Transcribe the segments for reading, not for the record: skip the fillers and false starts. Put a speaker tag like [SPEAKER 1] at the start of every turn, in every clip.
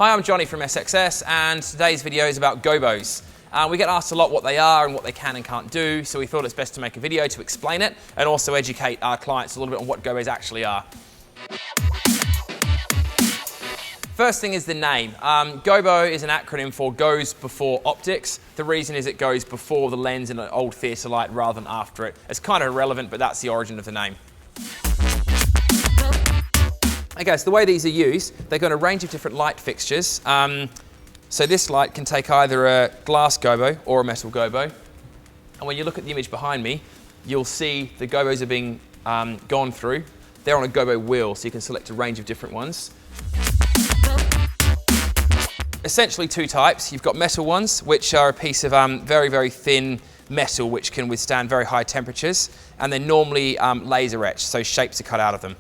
[SPEAKER 1] Hi, I'm Johnny from SXS, and today's video is about gobos. We get asked a lot what they are and what they can and can't do, so we thought it's best to make a video to explain it and also educate our clients a little bit on what gobos actually are. First thing is the name. Gobo is an acronym for goes before optics. The reason is it goes before the lens in an old theatre light rather than after it. It's kind of irrelevant, but that's the origin of the name. Okay, so the way these are used, they've got a range of different light fixtures. So this light can take either a glass gobo or a metal gobo. And when you look at the image behind me, you'll see the gobos are being gone through. They're on a gobo wheel, so you can select a range of different ones. Essentially two types. You've got metal ones, which are a piece of very, very thin metal which can withstand very high temperatures, and they're normally laser etched, so shapes are cut out of them.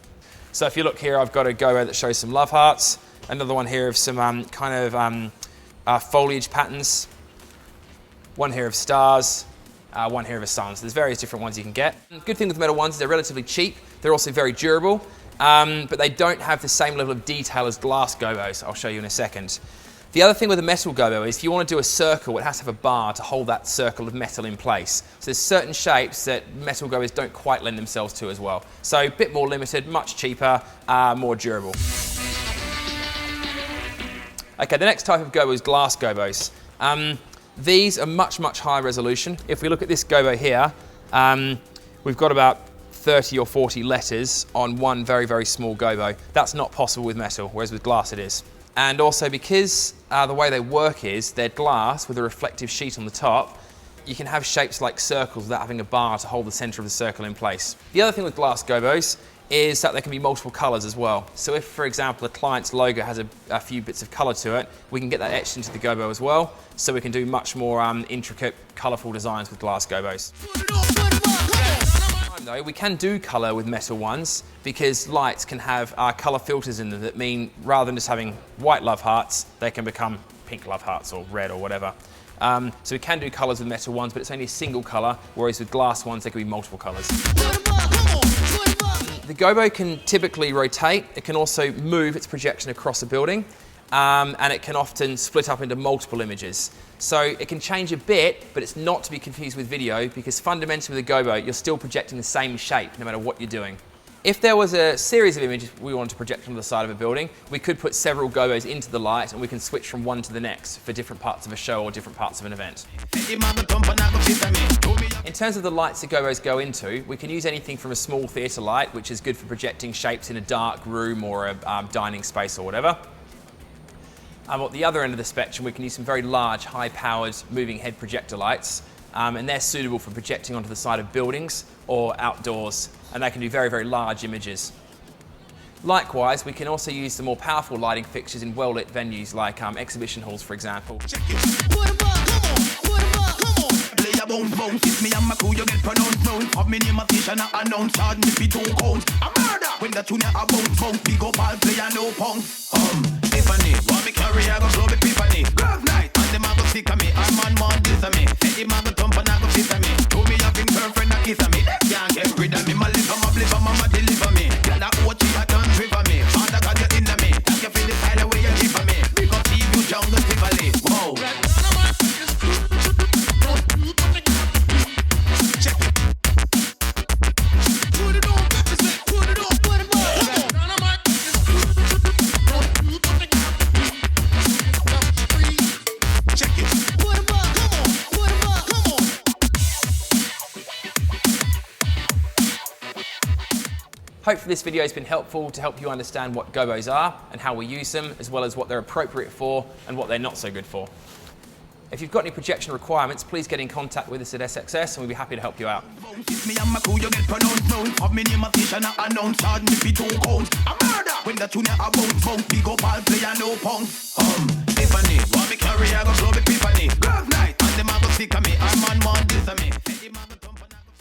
[SPEAKER 1] So if you look here, I've got a gobo that shows some love hearts, another one here of some foliage patterns, one here of stars, one here of a sun. So there's various different ones you can get. Good thing with metal ones is they're relatively cheap, they're also very durable, but they don't have the same level of detail as glass gobos. I'll show you in a second. The other thing with a metal gobo is if you want to do a circle, it has to have a bar to hold that circle of metal in place. So there's certain shapes that metal gobos don't quite lend themselves to as well. So a bit more limited, much cheaper, more durable. Okay, the next type of gobo is glass gobos. These are much, much higher resolution. If we look at this gobo here, we've got about 30 or 40 letters on one very, very small gobo. That's not possible with metal, whereas with glass it is. And also because the way they work is they're glass with a reflective sheet on the top, you can have shapes like circles without having a bar to hold the center of the circle in place. The other thing with glass gobos is that there can be multiple colors as well. So if, for example, a client's logo has a few bits of color to it, we can get that etched into the gobo as well, so we can do much more intricate, colorful designs with glass gobos. Though, we can do colour with metal ones because lights can have colour filters in them that mean rather than just having white love hearts, they can become pink love hearts or red or whatever. So we can do colours with metal ones, but it's only a single colour, whereas with glass ones there can be multiple colours. The gobo can typically rotate. It can also move its projection across a building, and it can often split up into multiple images. So it can change a bit, but it's not to be confused with video because fundamentally with a gobo, you're still projecting the same shape no matter what you're doing. If there was a series of images we wanted to project onto the side of a building, we could put several gobos into the light and we can switch from one to the next for different parts of a show or different parts of an event. In terms of the lights that gobos go into, we can use anything from a small theatre light, which is good for projecting shapes in a dark room or a dining space or whatever. At the other end of the spectrum, we can use some very large, high-powered moving head projector lights, and they're suitable for projecting onto the side of buildings or outdoors, and they can do very, very large images. Likewise, we can also use the more powerful lighting fixtures in well-lit venues like exhibition halls, for example.
[SPEAKER 2] Want me carry, I go slow me Tiffany. Girls night, and them a go sick of me. A man this of me. Eddie man go thump and I go kiss of me. Do me having girlfriend a kiss of me. They can't get rid of me. My liver, my bliver, mama deliver me. Girl that watch you a done for me. Father God you in me. Thank you for the style way you give for me. Big up Steve, you jungle Tivoli. Whoa.
[SPEAKER 1] Hopefully this video has been helpful to help you understand what gobos are and how we use them, as well as what they're appropriate for and what they're not so good for. If you've got any projection requirements, please get in contact with us at SXS and we'll be happy to help you out.
[SPEAKER 2] Tiffany, want me carry, I go slow me Tiffany. Girls night, and them a go sick of me. A man this of me.